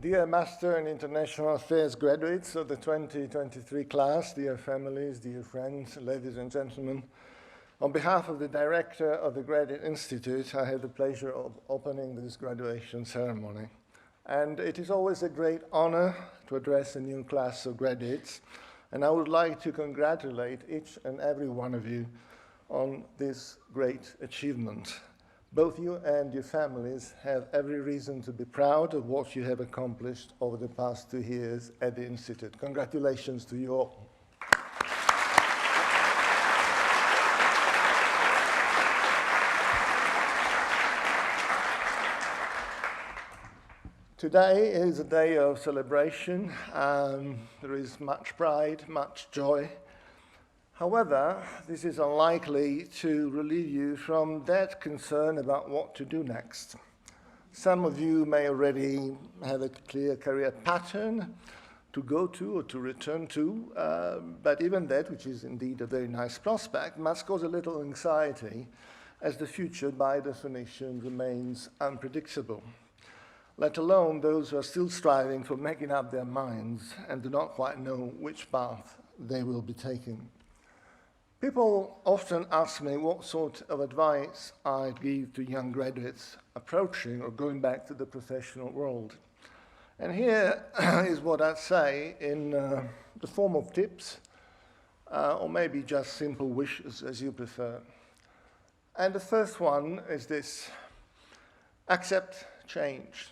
Dear Master and International Affairs graduates of the 2023 class, dear families, dear friends, ladies and gentlemen, on behalf of the Director of the Graduate Institute, I have the pleasure of opening this graduation ceremony. And it is always a great honor to address a new class of graduates, and I would like to congratulate each and every one of you on this great achievement. Both you and your families have every reason to be proud of what you have accomplished over the past 2 years at the Institute. Congratulations to you all. Today is a day of celebration. There is much pride, much joy. However, this is unlikely to relieve you from that concern about what to do next. Some of you may already have a clear career pattern to go to or to return to, but even that, which is indeed a very nice prospect, must cause a little anxiety, as the future, by definition, remains unpredictable, let alone those who are still striving for making up their minds and do not quite know which path they will be taking. People often ask me what sort of advice I give to young graduates approaching or going back to the professional world. And here is what I'd say in the form of tips, or maybe just simple wishes, as you prefer. And the first one is this: accept change.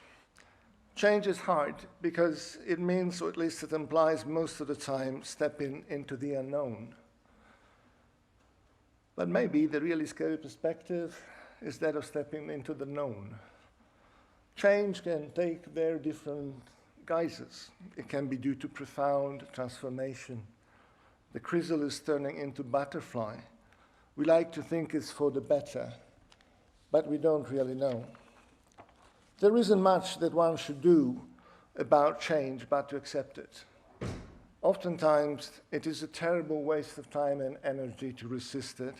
Change is hard because it means, or at least it implies most of the time, stepping into the unknown. But maybe the really scary perspective is that of stepping into the known. Change can take very different guises. It can be due to profound transformation. The chrysalis turning into butterfly. We like to think it's for the better, but we don't really know. There isn't much that one should do about change but to accept it. Oftentimes, it is a terrible waste of time and energy to resist it.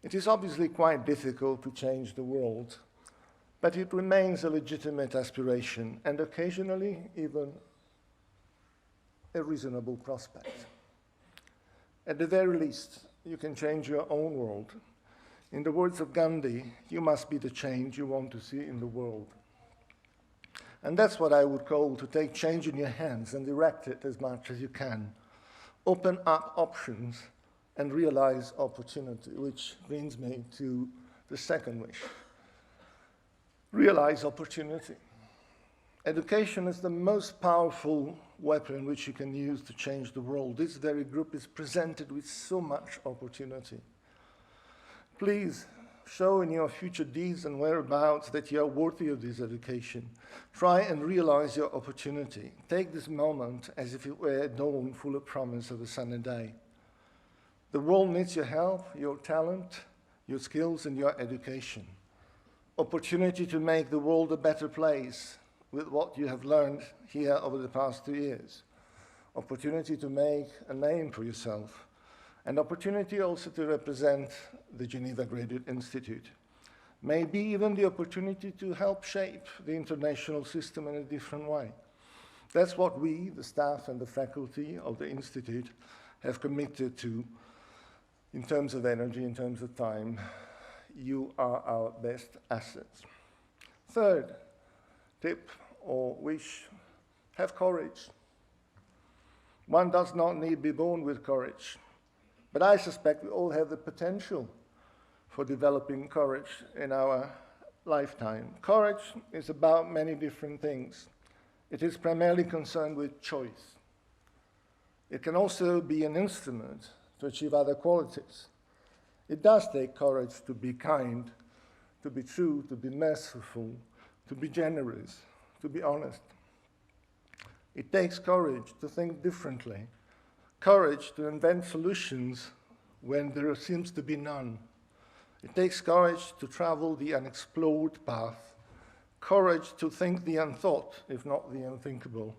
It is obviously quite difficult to change the world, but it remains a legitimate aspiration and occasionally even a reasonable prospect. At the very least, you can change your own world. In the words of Gandhi, you must be the change you want to see in the world. And that's what I would call to take change in your hands and direct it as much as you can. Open up options and realize opportunity, which brings me to the second wish. Realize opportunity. Education is the most powerful weapon which you can use to change the world. This very group is presented with so much opportunity. Please show in your future deeds and whereabouts that you are worthy of this education. Try and realize your opportunity. Take this moment as if it were a dawn full of promise of a sunny day. The world needs your help, your talent, your skills, and your education. Opportunity to make the world a better place with what you have learned here over the past 2 years. Opportunity to make a name for yourself. An opportunity also to represent the Geneva Graduate Institute. Maybe even the opportunity to help shape the international system in a different way. That's what we, the staff and the faculty of the Institute, have committed to in terms of energy, in terms of time. You are our best assets. Third tip or wish, have courage. One does not need to be born with courage. But I suspect we all have the potential for developing courage in our lifetime. Courage is about many different things. It is primarily concerned with choice. It can also be an instrument to achieve other qualities. It does take courage to be kind, to be true, to be merciful, to be generous, to be honest. It takes courage to think differently. Courage to invent solutions when there seems to be none. It takes courage to travel the unexplored path. Courage to think the unthought, if not the unthinkable.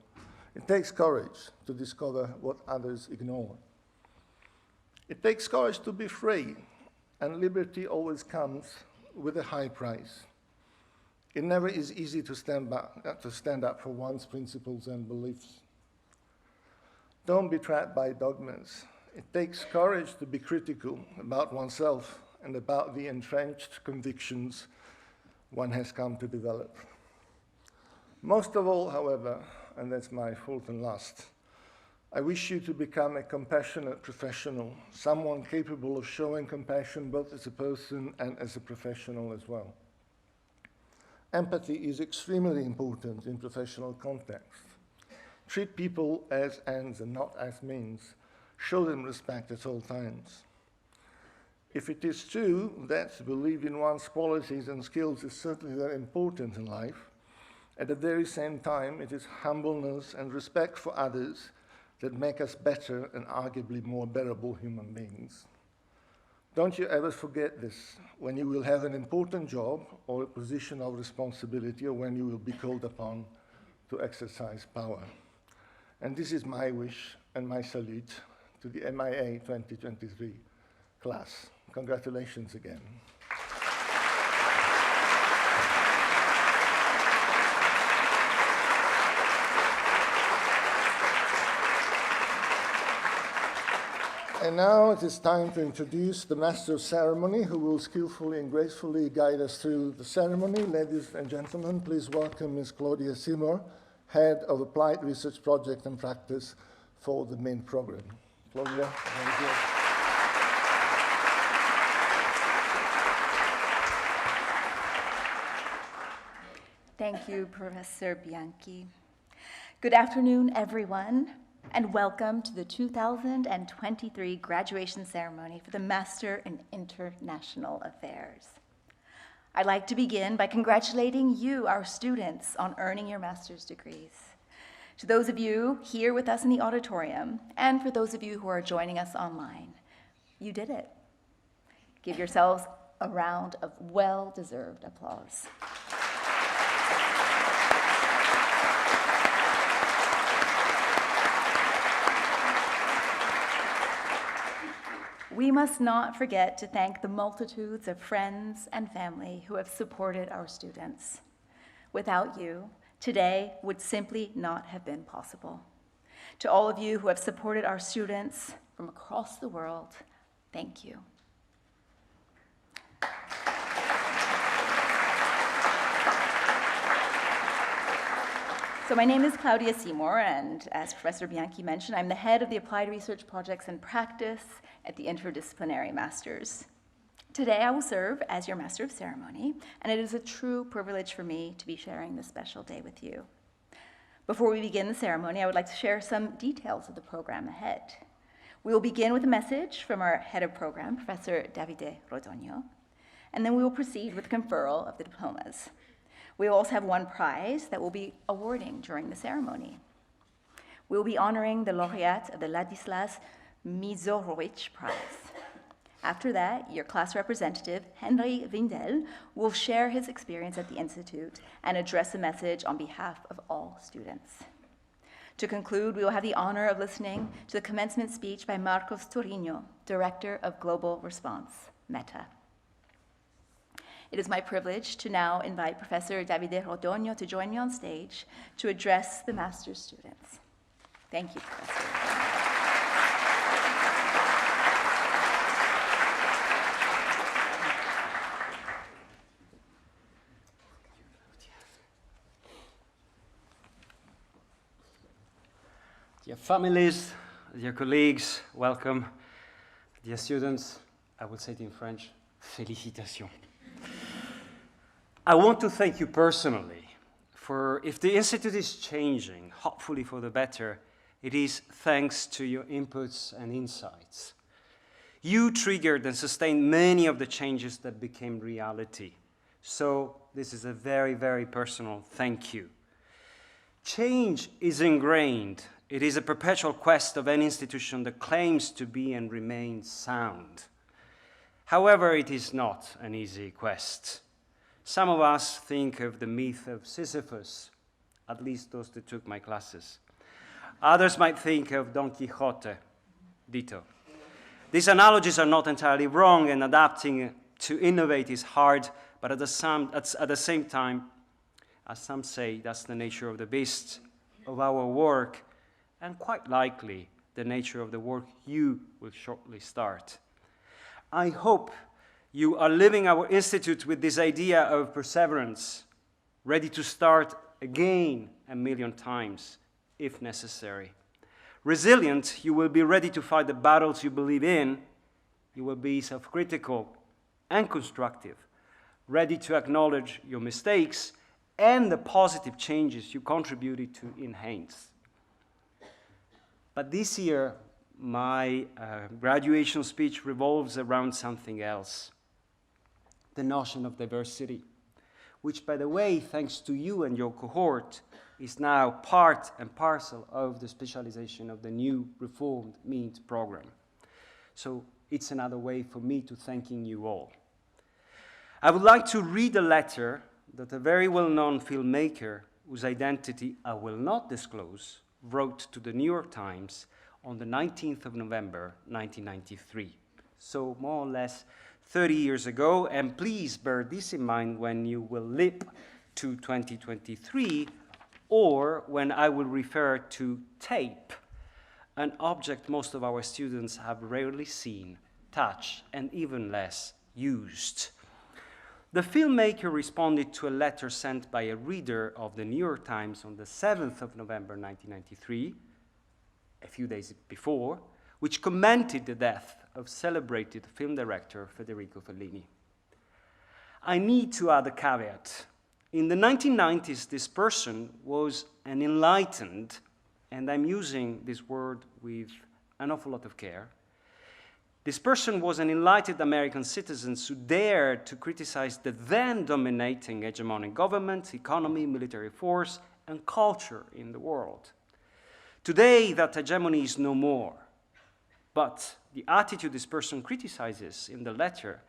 It takes courage to discover what others ignore. It takes courage to be free, and liberty always comes with a high price. It never is easy to stand up for one's principles and beliefs. Don't be trapped by dogmas. It takes courage to be critical about oneself and about the entrenched convictions one has come to develop. Most of all, however, and that's my fourth and last, I wish you to become a compassionate professional, someone capable of showing compassion both as a person and as a professional as well. Empathy is extremely important in professional context. Treat people as ends and not as means. Show them respect at all times. If it is true that to believe in one's qualities and skills is certainly very important in life, at the very same time, it is humbleness and respect for others that make us better and arguably more bearable human beings. Don't you ever forget this when you will have an important job or a position of responsibility or when you will be called upon to exercise power. And this is my wish and my salute to the MIA 2023 class. Congratulations again. And now it is time to introduce the Master of Ceremony, who will skillfully and gracefully guide us through the ceremony. Ladies and gentlemen, please welcome Ms. Claudia Seymour, Head of Applied Research Project and Practice for the main program. Claudia, thank you. Thank you, Professor Bianchi. Good afternoon, everyone, and welcome to the 2023 graduation ceremony for the Master in International Affairs. I'd like to begin by congratulating you, our students, on earning your master's degrees. To those of you here with us in the auditorium, and for those of you who are joining us online, you did it. Give yourselves a round of well-deserved applause. We must not forget to thank the multitudes of friends and family who have supported our students. Without you, today would simply not have been possible. To all of you who have supported our students from across the world, thank you. So my name is Claudia Seymour, and as Professor Bianchi mentioned, I'm the head of the Applied Research Projects and Practice at the Interdisciplinary Masters. Today I will serve as your Master of Ceremony, and it is a true privilege for me to be sharing this special day with you. Before we begin the ceremony, I would like to share some details of the program ahead. We will begin with a message from our head of program, Professor Davide Rodogno, and then we will proceed with the conferral of the diplomas. We will also have one prize that we'll be awarding during the ceremony. We will be honoring the laureate of the Ladislas Mizorowicz Prize. After that, your class representative, Henry Windel, will share his experience at the Institute and address a message on behalf of all students. To conclude, we will have the honor of listening to the commencement speech by Marcos Torino, Director of Global Response, Meta. It is my privilege to now invite Professor Davide Rodogno to join me on stage to address the master's students. Thank you, Professor. Dear families, dear colleagues, welcome. Dear students, I will say it in French, félicitations. I want to thank you personally for, if the Institute is changing, hopefully for the better, it is thanks to your inputs and insights. You triggered and sustained many of the changes that became reality. So this is a very, very personal thank you. Change is ingrained. It is a perpetual quest of any institution that claims to be and remain sound. However, it is not an easy quest. Some of us think of the myth of Sisyphus, at least those that took my classes. Others might think of Don Quixote, ditto. These analogies are not entirely wrong, and adapting to innovate is hard, but at the same time, As some say, that's the nature of the beast of our work, and quite likely the nature of the work you will shortly start. I hope you are leaving our institute with this idea of perseverance, ready to start again 1,000,000 times, if necessary. Resilient, you will be ready to fight the battles you believe in. You will be self-critical and constructive, ready to acknowledge your mistakes and the positive changes you contributed to enhance. But this year, my graduation speech revolves around something else, the notion of diversity, which, by the way, thanks to you and your cohort, is now part and parcel of the specialization of the new reformed MEANT program. So it's another way for me to thanking you all. I would like to read a letter that a very well-known filmmaker, whose identity I will not disclose, wrote to the New York Times on the 19th of November, 1993. So more or less 30 years ago, and please bear this in mind when you will leap to 2023, or when I will refer to tape, an object most of our students have rarely seen, touched, and even less used. The filmmaker responded to a letter sent by a reader of the New York Times on the 7th of November 1993, a few days before, which commented the death of celebrated film director Federico Fellini. I need to add a caveat. In the 1990s, this person was an enlightened, and I'm using this word with an awful lot of care, this person was an enlightened American citizen who dared to criticize the then dominating hegemonic government, economy, military force, and culture in the world. Today, that hegemony is no more, but the attitude this person criticizes in the letter,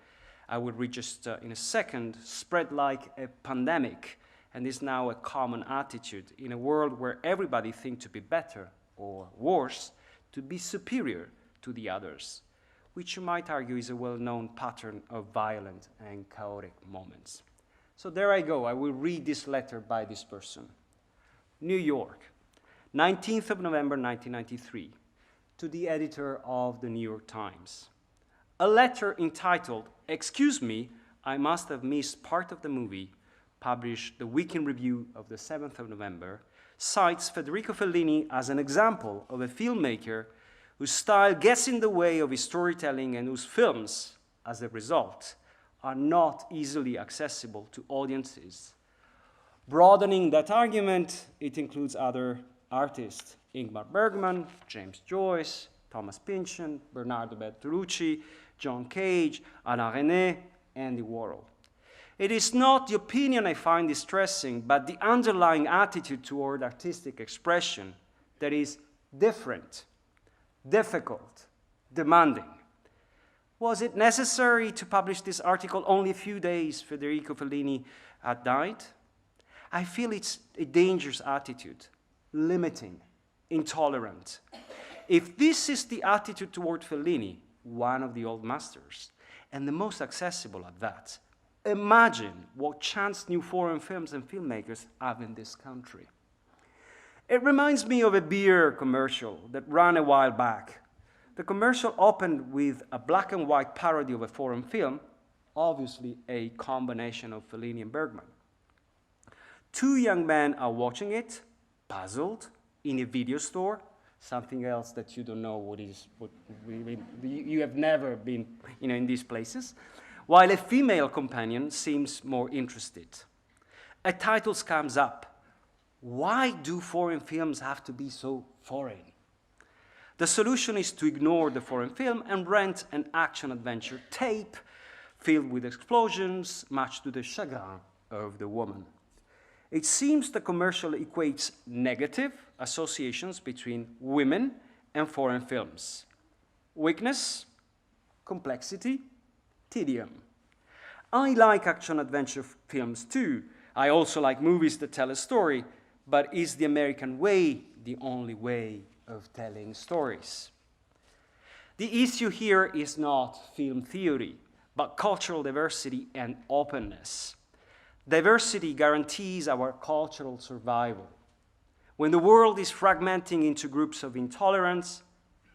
I will read just in a second, spread like a pandemic and is now a common attitude in a world where everybody thinks to be better or worse, to be superior to the others, which you might argue is a well-known pattern of violent and chaotic moments. So there I go. I will read this letter by this person. New York, 19th of November, 1993, to the editor of the New York Times. A letter entitled, "Excuse me, I must have missed part of the movie," published the week in review of the 7th of November, cites Federico Fellini as an example of a filmmaker whose style gets in the way of his storytelling and whose films, as a result, are not easily accessible to audiences. Broadening that argument, it includes other artists, Ingmar Bergman, James Joyce, Thomas Pynchon, Bernardo Bertolucci, John Cage, Alain Resnais, Andy Warhol. It is not the opinion I find distressing, but the underlying attitude toward artistic expression that is different, difficult, demanding. Was it necessary to publish this article only a few days Federico Fellini had died? I feel it's a dangerous attitude, limiting, intolerant. If this is the attitude toward Fellini, one of the old masters, and the most accessible at that, imagine what chance new foreign films and filmmakers have in this country. It reminds me of a beer commercial that ran a while back. The commercial opened with a black and white parody of a foreign film, obviously a combination of Fellini and Bergman. Two young men are watching it, puzzled, in a video store, something else that you don't know what is, you have never been in these places, while a female companion seems more interested. A title comes up. Why do foreign films have to be so foreign? The solution is to ignore the foreign film and rent an action-adventure tape filled with explosions, much to the chagrin of the woman. It seems the commercial equates negative associations between women and foreign films. Weakness, complexity, tedium. I like action-adventure films too. I also like movies that tell a story, but is the American way the only way of telling stories? The issue here is not film theory, but cultural diversity and openness. Diversity guarantees our cultural survival. When the world is fragmenting into groups of intolerance,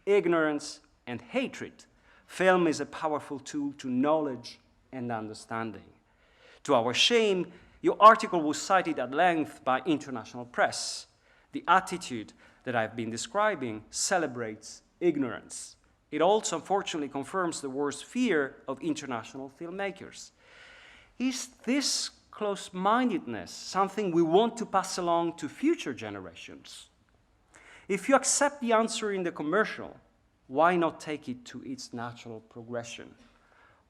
ignorance, and hatred, film is a powerful tool to knowledge and understanding. To our shame, your article was cited at length by international press. The attitude that I've been describing celebrates ignorance. It also, unfortunately, confirms the worst fear of international filmmakers. Is this close-mindedness something we want to pass along to future generations? If you accept the answer in the commercial, why not take it to its natural progression?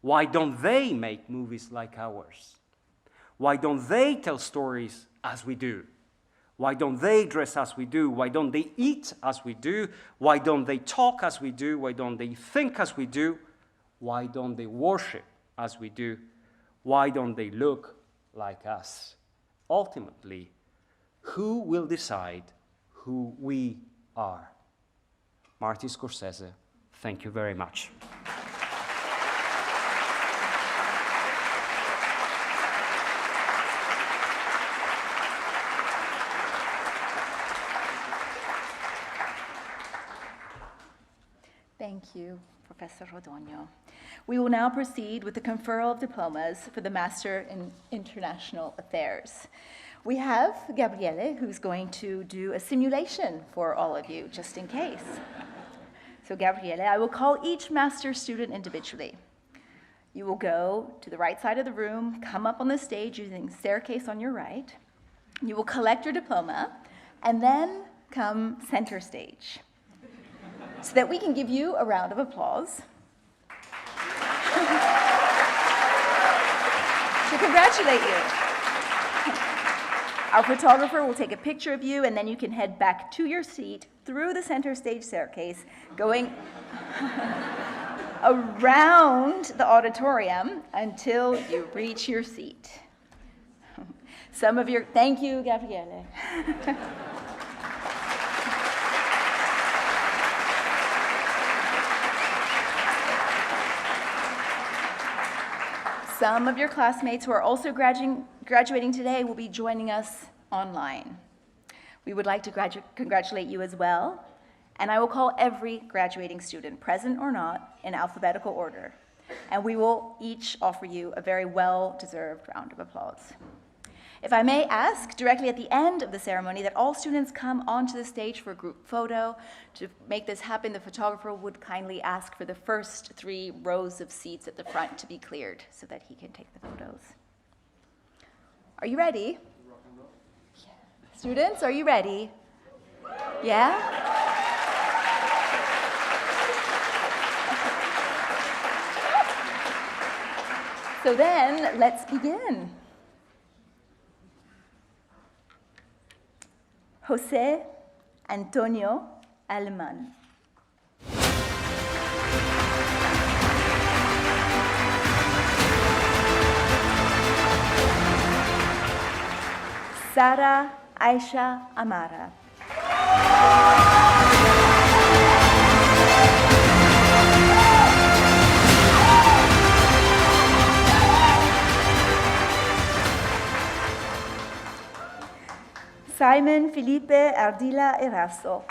Why don't they make movies like ours? Why don't they tell stories as we do? Why don't they dress as we do? Why don't they eat as we do? Why don't they talk as we do? Why don't they think as we do? Why don't they worship as we do? Why don't they look like us? Ultimately, who will decide who we are? Martin Scorsese, thank you very much. Thank you, Professor Rodogno. We will now proceed with the conferral of diplomas for the Master in International Affairs. We have Gabriele, who's going to do a simulation for all of you, just in case. So Gabriele, I will call each master student individually. You will go to the right side of the room, come up on the stage using the staircase on your right. You will collect your diploma, and then come center stage, so that we can give you a round of applause to congratulate you. Our photographer will take a picture of you, and then you can head back to your seat through the center stage staircase, going around the auditorium until you reach your seat. Thank you, Gabriele. Some of your classmates who are also graduating today will be joining us online. We would like to congratulate you as well, and I will call every graduating student, present or not, in alphabetical order, and we will each offer you a very well-deserved round of applause. If I may ask, directly at the end of the ceremony, that all students come onto the stage for a group photo. To make this happen, the photographer would kindly ask for the first 3 rows of seats at the front to be cleared so that he can take the photos. Are you ready? Yeah. Students, are you ready? Yeah? So then, let's begin. José Antonio Alemán. Sara Aisha Amara. Simon Felipe Ardila Eraso.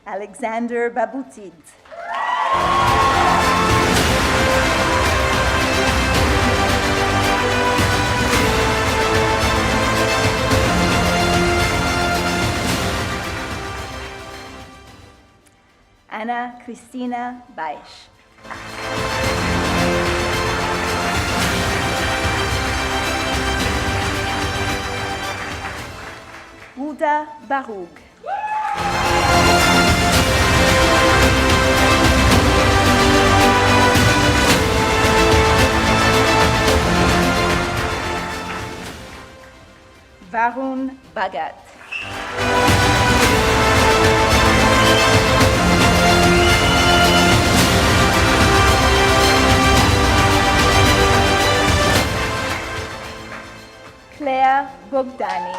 Alexander Babutid. Ana Cristina Baix. Huda Barug. Varun Bhagat. Claire Bogdani.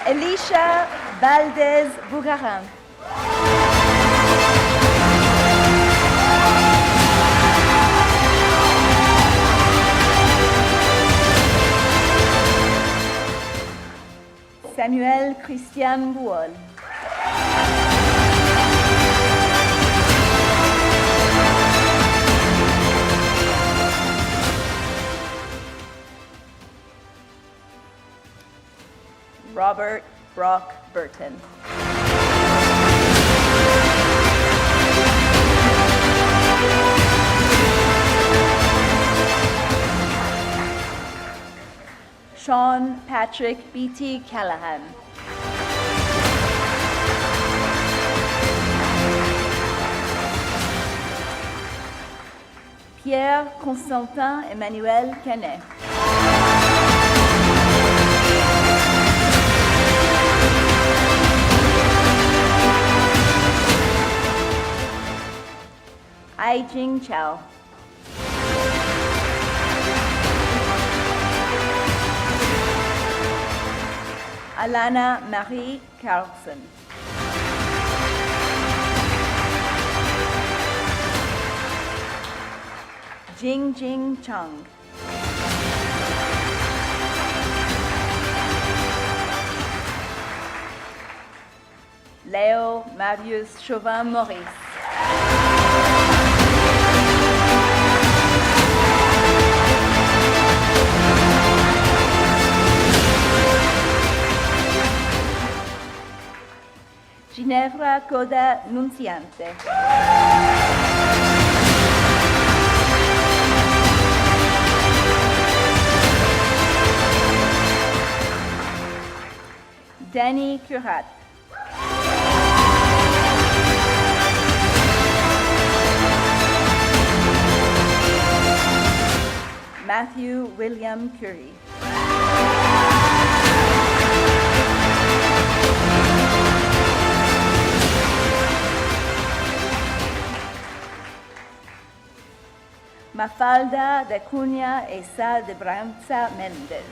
Elisha Valdez Bougarin. Samuel Christian Bouol. Robert Brock Burton. Sean Patrick B.T. Callahan. Pierre Constantin Emmanuel Canet. Ai-Jing Chow. Alana Marie Carlson. Jing Chung. Léo Marius Chauvin Maurice. Ginevra Coda Nunziante. Danny Curat. Matthew William Curie. Mafalda de Cunha Esa de Branza Méndez.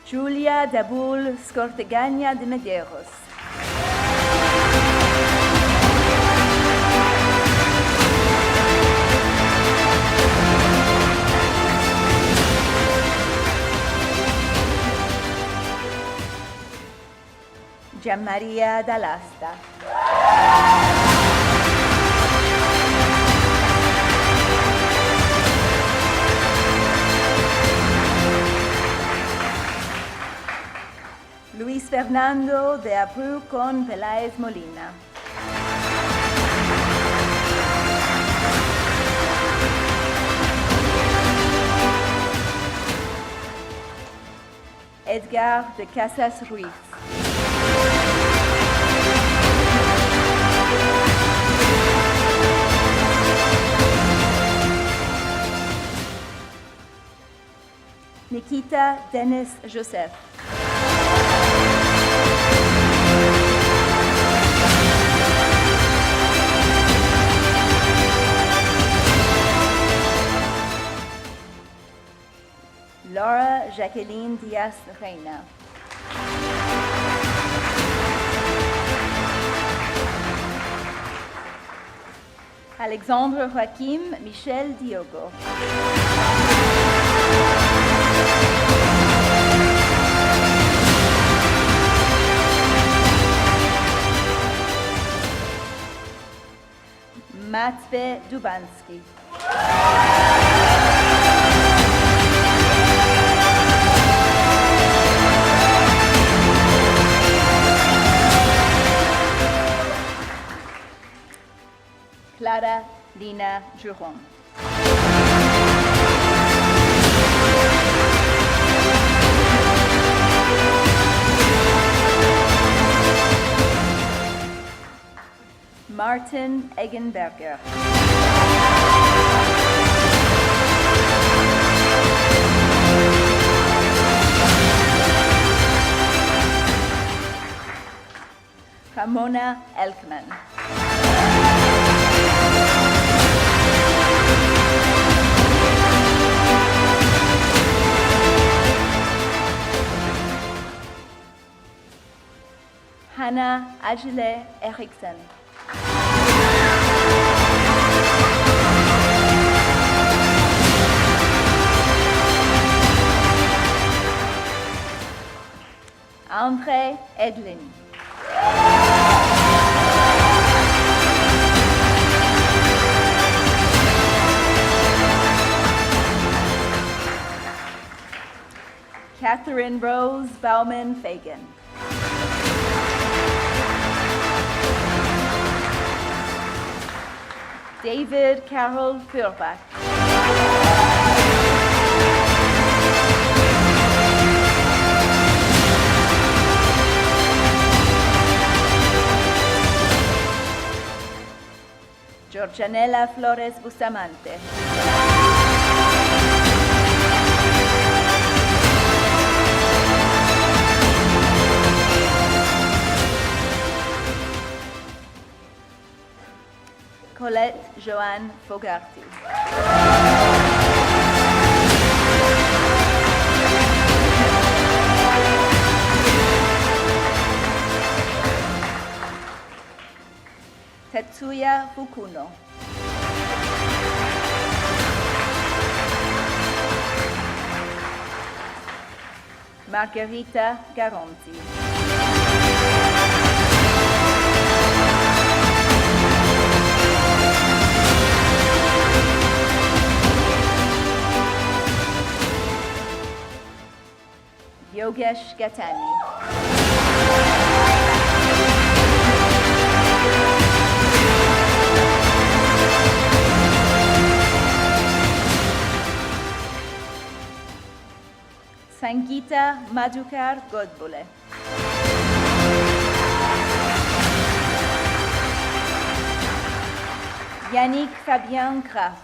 Julia Dabul Scortegagna de Medeiros. Gianmaria Dall'Asta. Luis Fernando de Abreu con Peláez Molina. Edgar de Casas Ruiz. Nikita Dennis Joseph. Laura Jacqueline Diaz Reina. Alexandre Joachim Michel Diogo. Matvey Dubansky. Clara Lina Juron. Martin Eggenberger. Mona Elkman. Hannah Agile Eriksen. André Edlin. Catherine Rose Bauman Fagan. David Carroll Feuerbach. Georgianella Flores Bustamante. Colette Joanne Fogarty. Tetsuya Fukuno. Margherita Garonzi. Yogesh Gatani. Sangeeta Madhukar Godbole. Yannick Fabien Graff.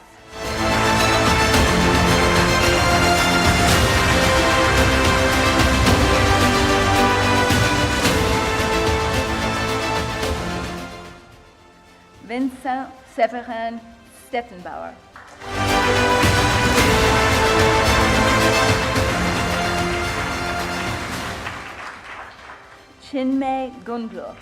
Vincent Severin Stettenbauer. Chinmay Gundlur.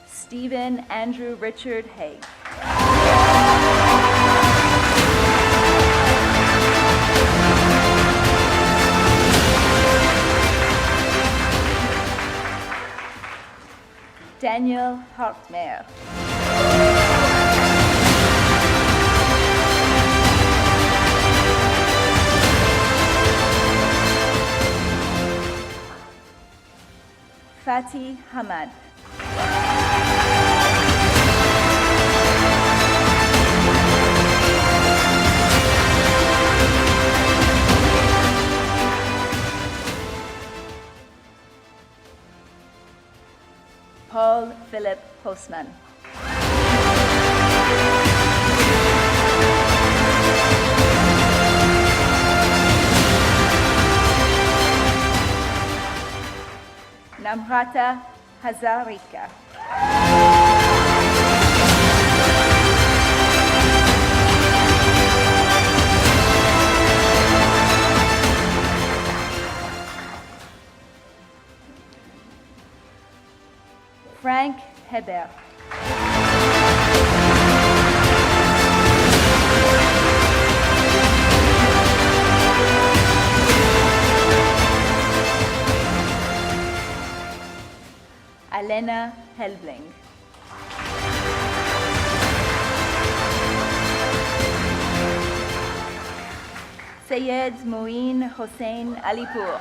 Stephen Andrew Richard Haig. Daniel Hartmeier. Fatih Hamad. Paul Philip Postman. Namrata Hazarika. Frank Hebert. Alena Helbling. Sayed Moeen Hossein Alipur.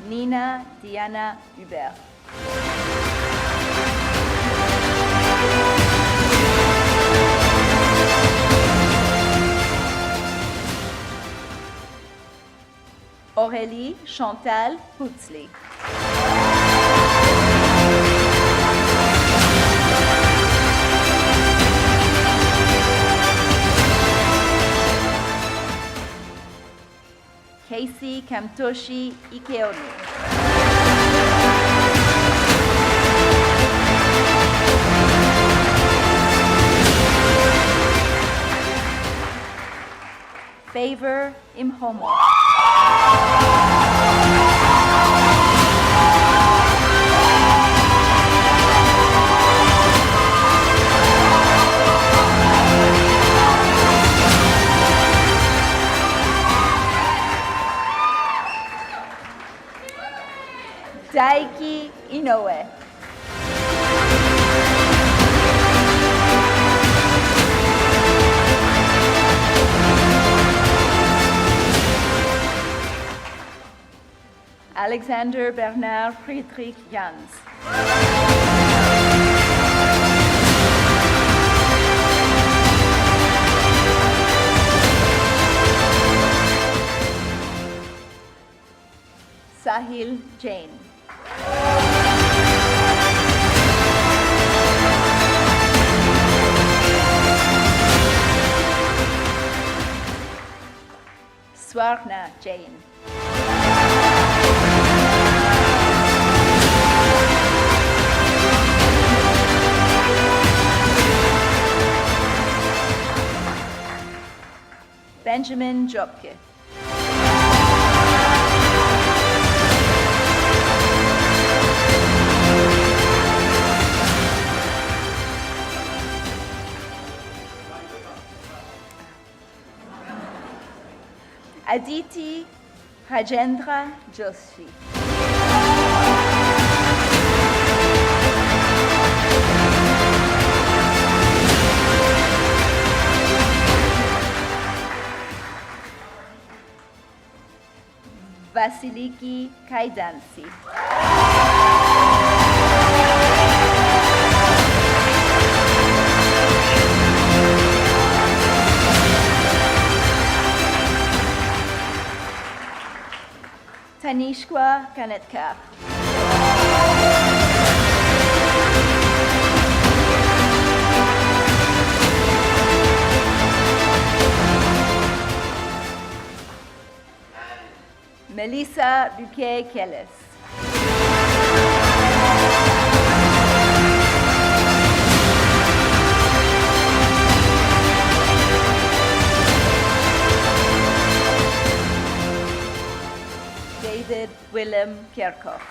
Nina Diana Hubert. Aurélie Chantal Hutzli. Casey Kamtoshi Ikeonu. Favor Imhomo. Daiki Inoue. Alexander Bernard Friedrich Jans. Sahil Jain. Swarna Jain. Benjamin Jobke. Aditi Rajendra Joshi. Vasiliki Kaidansi. Tanishqua Kanetkar. Melissa Buquet-Kellis. David Willem Kerkhoff.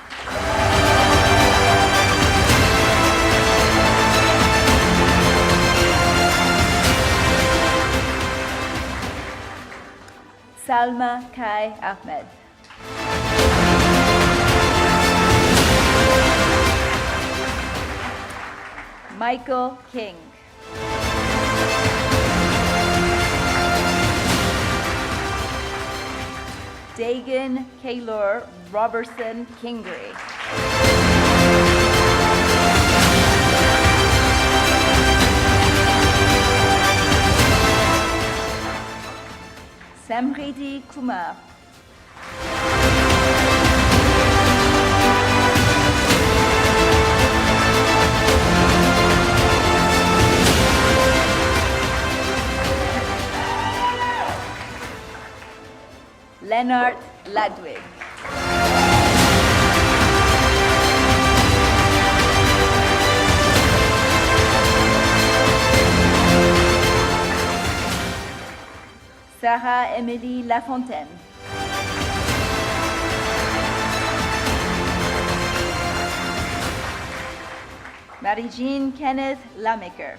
Salma Kai Ahmed. Michael King. Dagan Kaylor Robertson Kingery. Samriti Kumar. Leonard Ludwig. Sarah Emily Lafontaine. Marie-Jean Kenneth Lamaker.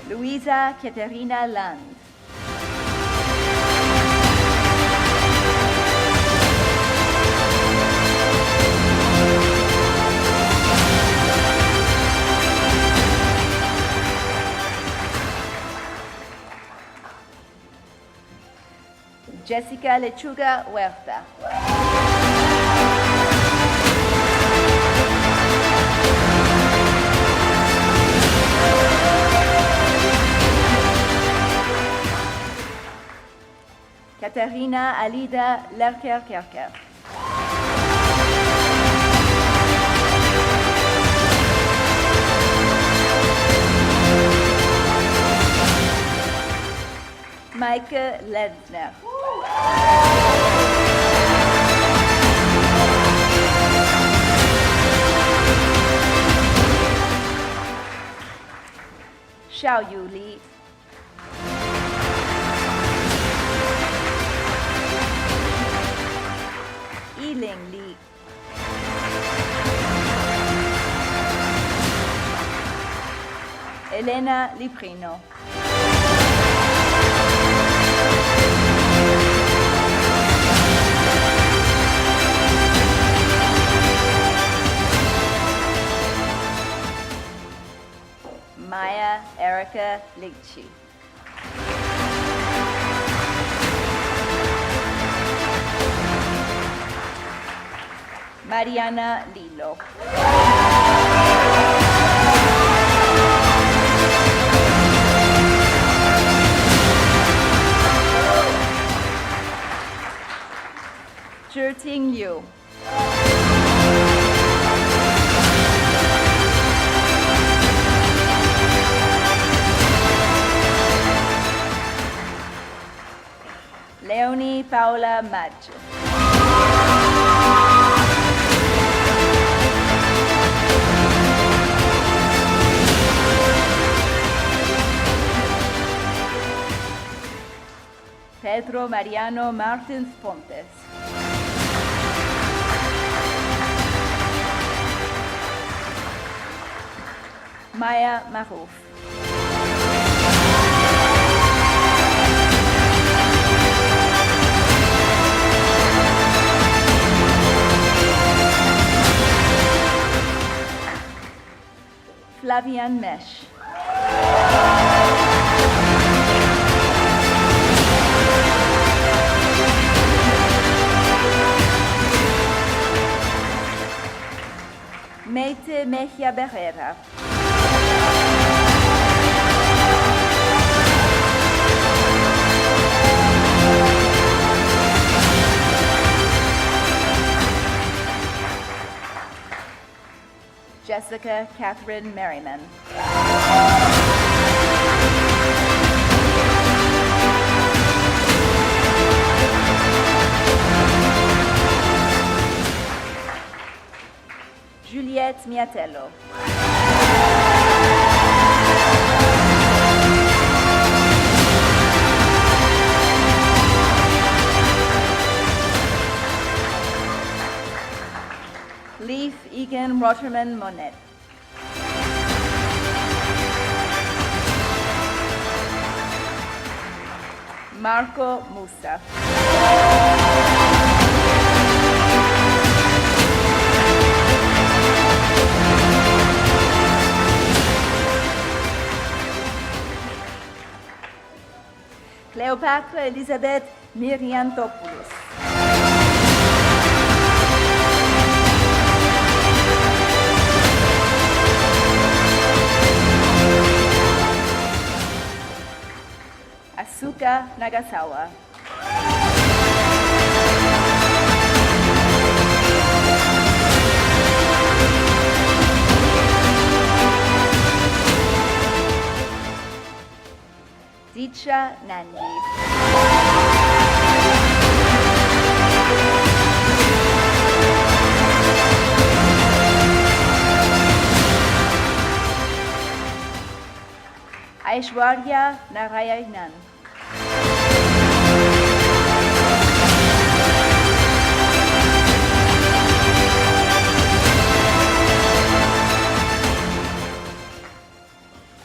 Luisa Katerina Land. Jessica Lechuga Huerta. Katarina Alida Lerker-Kerker. Maike Ledner. Xiaoyu Li. Yiling Li. Elena Liprino. Maya Erica Ligchi. Mariana Lilo. Zhiting Liu. Leonie Paola Maggio. Pedro Mariano Martins Pontes. Maya Marouf. Flavian Mesh. Meite Mejia Barrera. Jessica Catherine Merriman. Juliette Miatello. Leif Egan Rotterman Monet. Marco Musa. Cleopatra Elizabeth Miriantopoulos. Asuka Nagasawa. Dicha Nandi. Aishwarya Narayanan.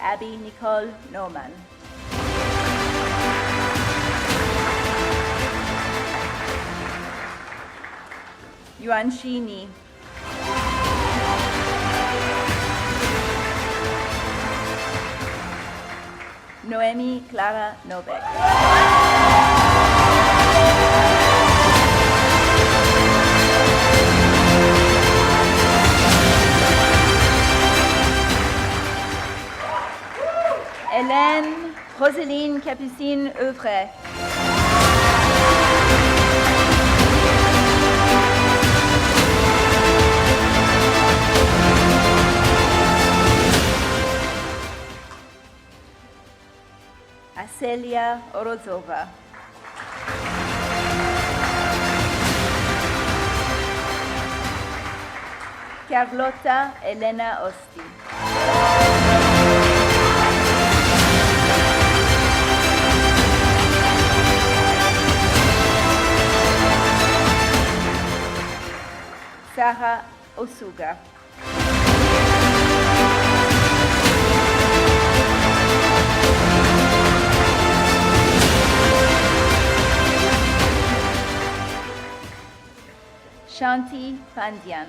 Abby Nicole Norman. Yuan Shini. Noemi Clara Novek. Hélène Roseline Capucine Euvray. Celia Orozova. Carlota Elena Osti. Sarah Osuga. Shanti Pandian.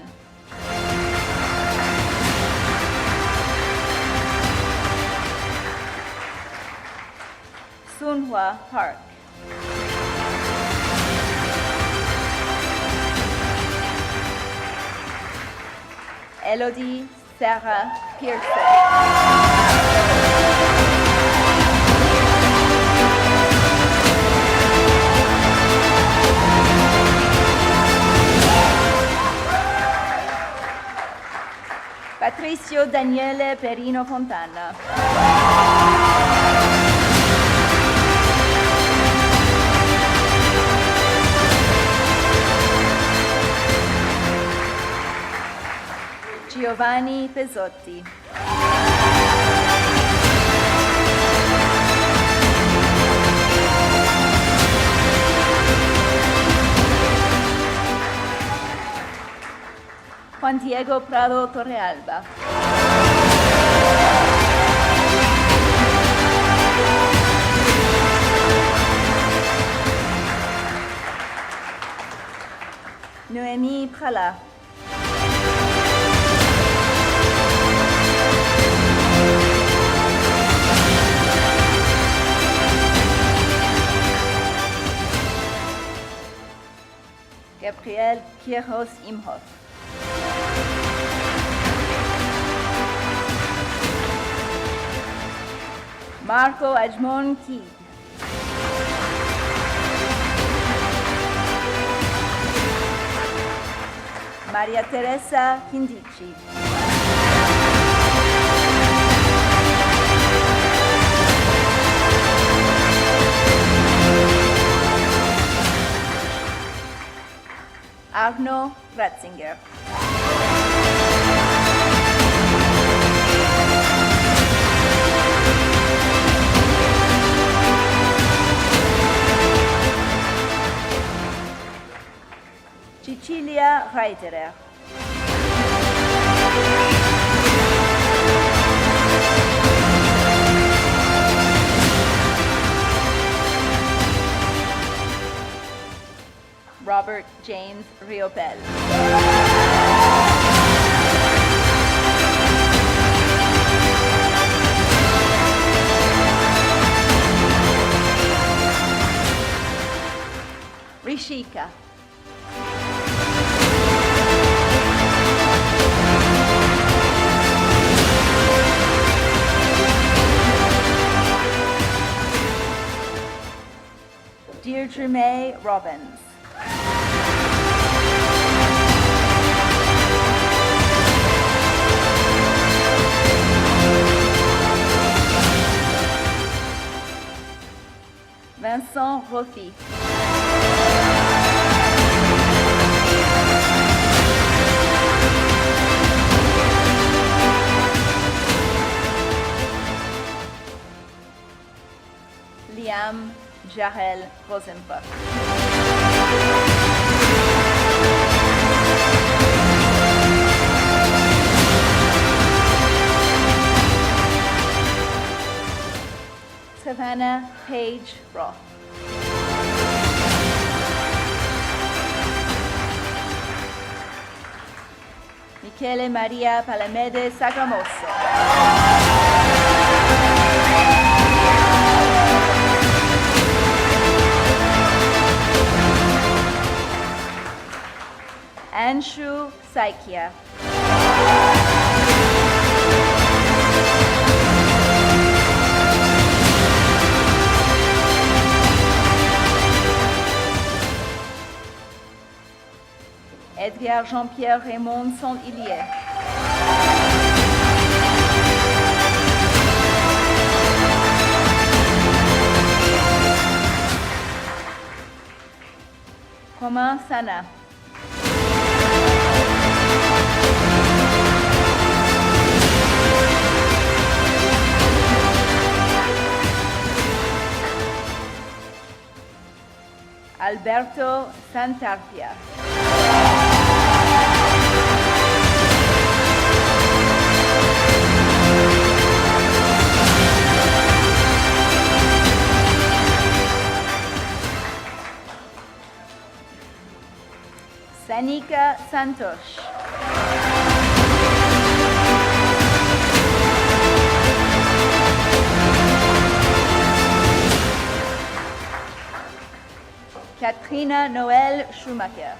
Sunhwa Park. Elodie Sarah Pearson. Patricio Daniele Perino Fontana. Giovanni Pezzotti. Juan Diego Prado Torrealba. Noémie Prala. Gabriel Kirchhoff Imhoff. Marco Ajmon Kied. Maria Teresa Kindici. Arno Ratzinger. Cecilia Reiterer. Robert James Riopel. Rishika. Deirdre May Robbins. Vincent Rofi. Liam Jarel Rosenbach. Savannah Page Roth. Michele Maria Palamede Sagamosso. Anshu Saikia. Edgar Jean-Pierre Raymond Saint-Hillier. Commencement. Alberto Santarpia. Sanika Santosh. Katrina Noël Schumacher.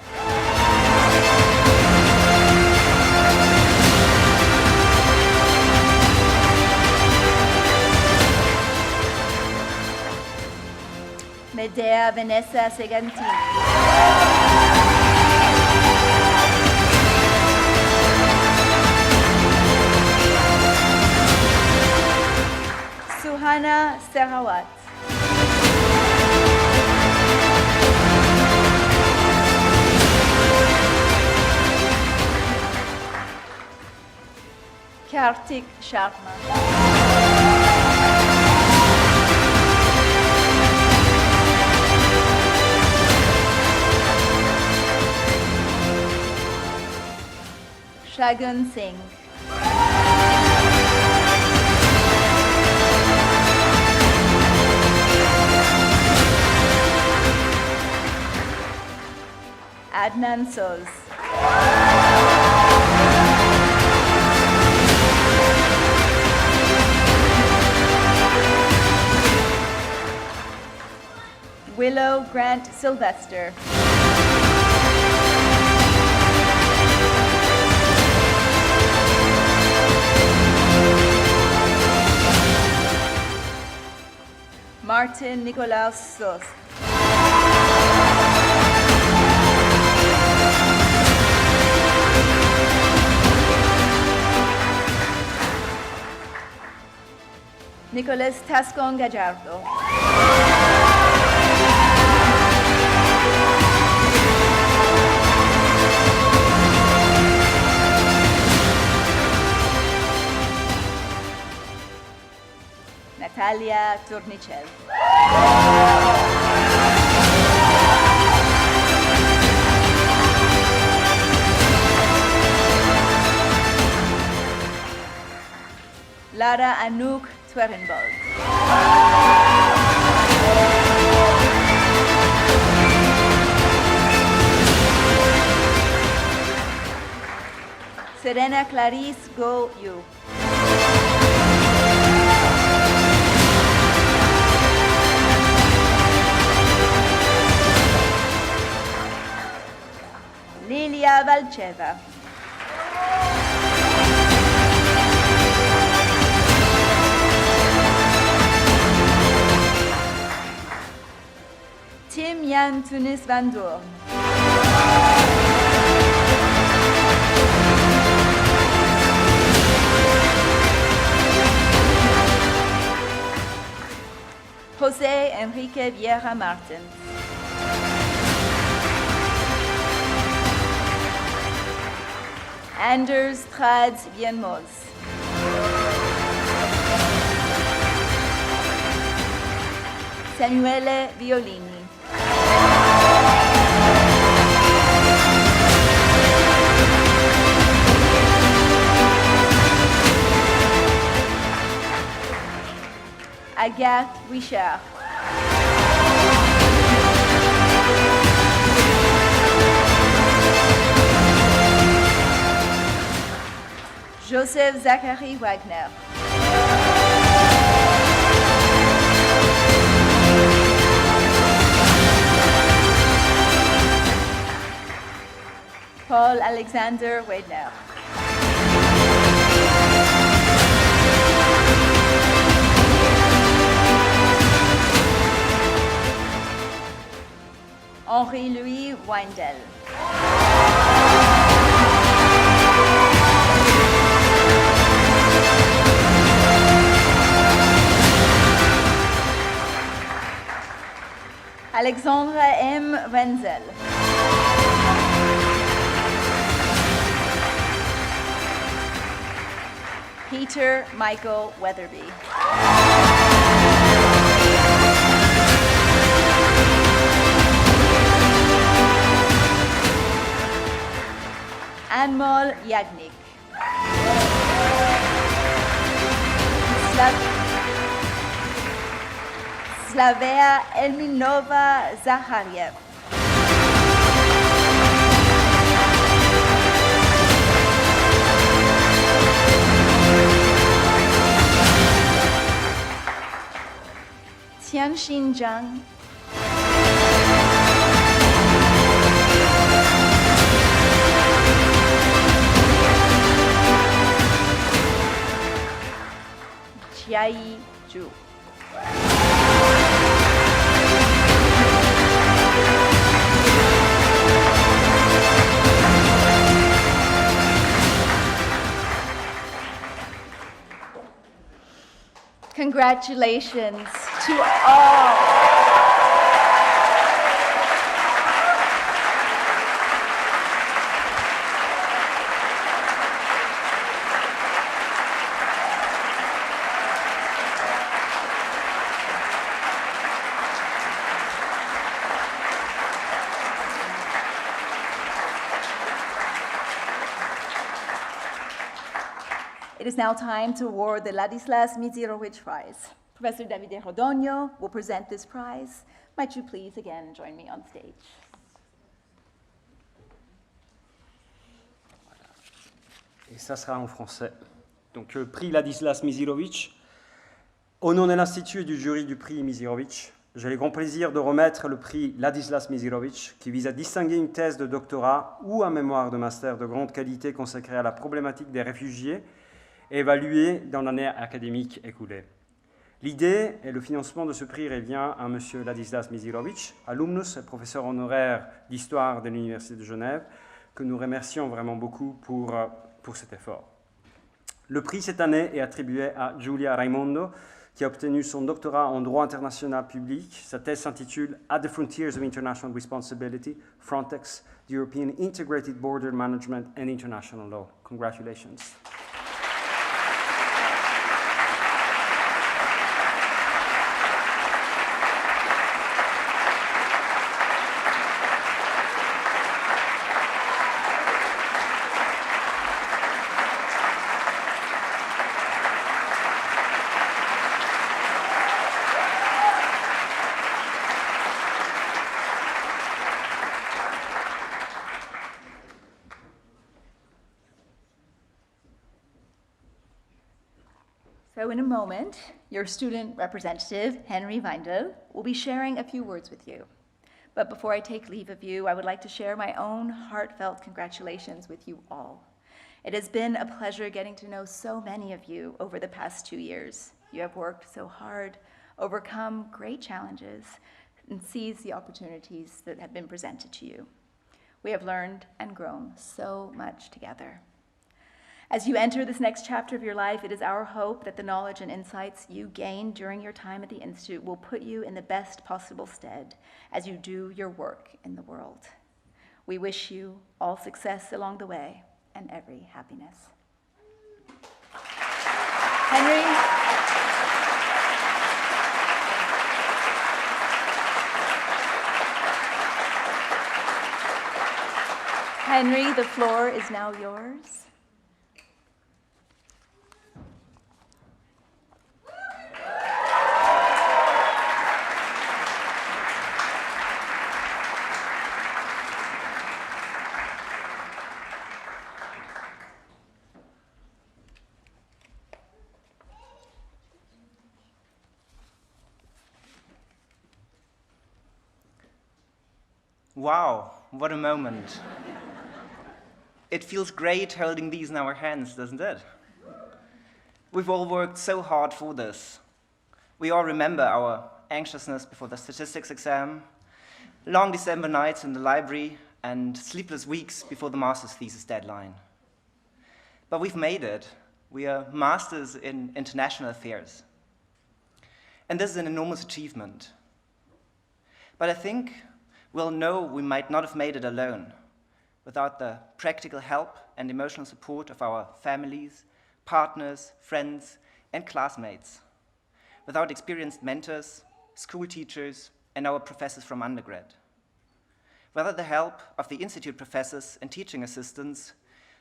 Medea Vanessa Segantini. Suhana Serawat. Kartik Sharma. Shagun Singh. Adnan Soz. Willow Grant Sylvester. Martin Nicolaus Sos. Nicolas Tascon Gajardo. Natalia Turnichev. Lara Anouk Twerenbold. Serena Clarice Go Yu. Lilia Valcheva. Tim Jan Tunis Van Doorn. José Enrique Vieira Martins. Anders Trads Vienmos. Samuele Violini. Agathe Richard. Joseph Zachary Wagner. Paul Alexander Wedner. Henri-Louis Weindel. Alexandra M. Wenzel. Peter Michael Weatherby. Anmol Yagnik. Slavea Elminova Zakhariev. Tianxin Zhang. Jiayi Zhu. Congratulations to all. It is now time to award the Ladislas Mizirovich Prize. Professor Davide Rodogno will present this prize. Might you please again join me on stage? Et ça sera en français. Donc, le prix Ladislas Mizirovich. Au nom de l'Institut et du jury du prix Mizirovich, j'ai le grand plaisir de remettre le prix Ladislas Mizirovich, qui vise à distinguer une thèse de doctorat ou un mémoire de master de grande qualité consacré à la problématique des réfugiés, évalué dans l'année académique écoulée. L'idée et le financement de ce prix revient à M. Ladislas Mizirovich, alumnus et professeur honoraire d'histoire de l'Université de Genève, que nous remercions vraiment beaucoup pour cet effort. Le prix cette année est attribué à Giulia Raimondo, qui a obtenu son doctorat en droit international public. Sa thèse s'intitule « At the Frontiers of International Responsibility, Frontex, the European Integrated Border Management and International Law ». Congratulations. So in a moment, your student representative, Henry Weindel, will be sharing a few words with you. But before I take leave of you, I would like to share my own heartfelt congratulations with you all. It has been a pleasure getting to know so many of you over the past 2 years. You have worked so hard, overcome great challenges, and seized the opportunities that have been presented to you. We have learned and grown so much together. As you enter this next chapter of your life, it is our hope that the knowledge and insights you gain during your time at the Institute will put you in the best possible stead as you do your work in the world. We wish you all success along the way and every happiness. Henry, the floor is now yours. Wow, what a moment. It feels great holding these in our hands, doesn't it? We've all worked so hard for this. We all remember our anxiousness before the statistics exam, long December nights in the library, and sleepless weeks before the master's thesis deadline. But we've made it. We are masters in international affairs. And this is an enormous achievement. But I think we'll know we might not have made it alone without the practical help and emotional support of our families, partners, friends, and classmates, without experienced mentors, school teachers, and our professors from undergrad, without the help of the institute professors and teaching assistants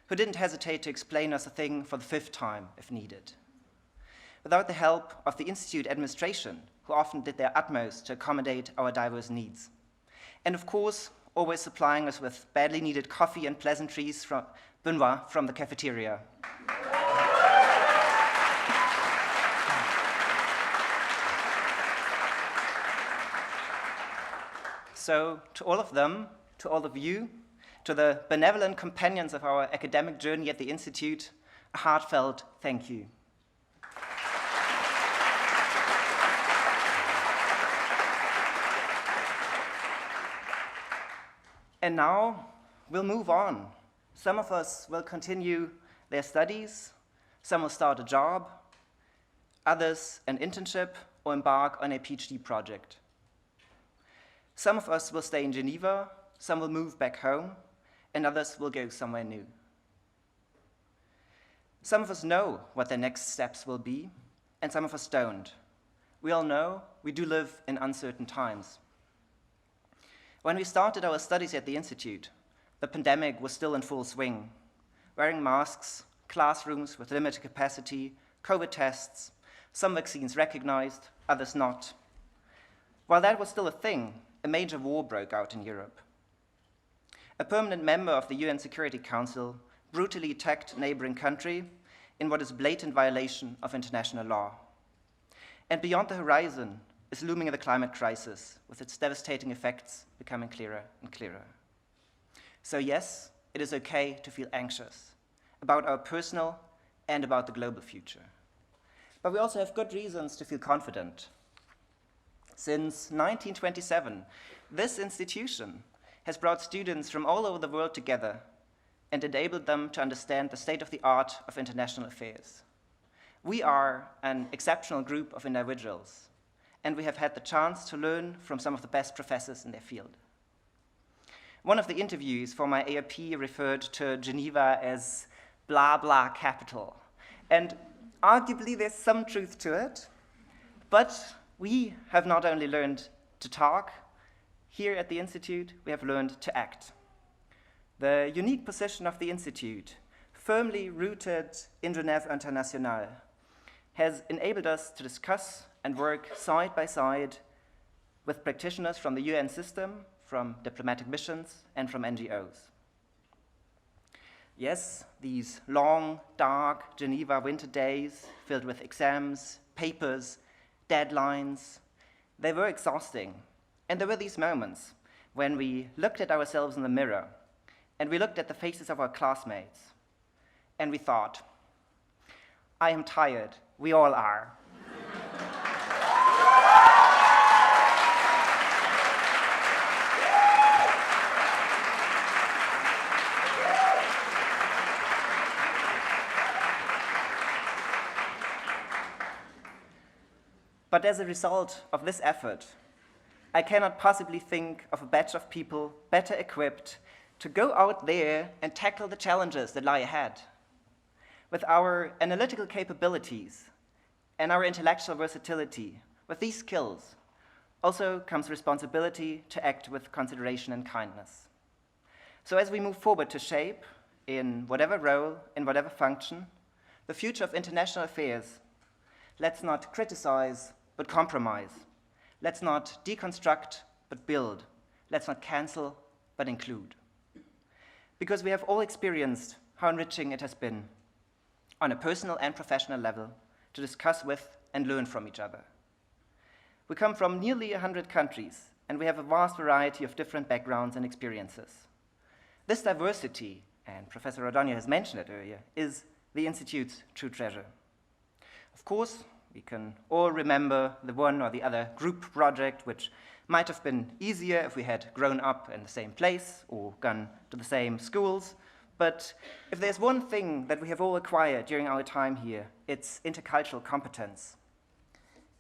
who didn't hesitate to explain us a thing for the 5th time if needed, without the help of the institute administration, who often did their utmost to accommodate our diverse needs, and of course, always supplying us with badly needed coffee and pleasantries from Benoit from the cafeteria. So, to all of them, to all of you, to the benevolent companions of our academic journey at the Institute, a heartfelt thank you. And now, we'll move on. Some of us will continue their studies, some will start a job, others an internship or embark on a PhD project. Some of us will stay in Geneva, some will move back home, and others will go somewhere new. Some of us know what their next steps will be, and some of us don't. We all know we do live in uncertain times. When we started our studies at the Institute, the pandemic was still in full swing. Wearing masks, classrooms with limited capacity, COVID tests, some vaccines recognized, others not. While that was still a thing, a major war broke out in Europe. A permanent member of the UN Security Council brutally attacked a neighboring country in what is blatant violation of international law. And beyond the horizon is looming the climate crisis, with its devastating effects becoming clearer and clearer. So yes, it is okay to feel anxious about our personal and about the global future. But we also have good reasons to feel confident. Since 1927, this institution has brought students from all over the world together and enabled them to understand the state of the art of international affairs. We are an exceptional group of individuals, and we have had the chance to learn from some of the best professors in their field. One of the interviews for my ARP referred to Geneva as blah blah capital, and arguably there's some truth to it, but we have not only learned to talk. Here at the Institute, we have learned to act. The unique position of the Institute, firmly rooted in Genève Internationale, has enabled us to discuss and work side by side with practitioners from the UN system, from diplomatic missions, and from NGOs. Yes, these long, dark Geneva winter days filled with exams, papers, deadlines, they were exhausting. And there were these moments when we looked at ourselves in the mirror and we looked at the faces of our classmates and we thought, I am tired, we all are. But as a result of this effort, I cannot possibly think of a batch of people better equipped to go out there and tackle the challenges that lie ahead. With our analytical capabilities and our intellectual versatility, with these skills, also comes responsibility to act with consideration and kindness. So as we move forward to shape, in whatever role, in whatever function, the future of international affairs, let's not criticize, but compromise. Let's not deconstruct, but build. Let's not cancel, but include. Because we have all experienced how enriching it has been, on a personal and professional level, to discuss with and learn from each other. We come from nearly 100 countries, and we have a vast variety of different backgrounds and experiences. This diversity, and Professor Rodonja has mentioned it earlier, is the Institute's true treasure. Of course, we can all remember the one or the other group project which might have been easier if we had grown up in the same place or gone to the same schools. But if there's one thing that we have all acquired during our time here, it's intercultural competence.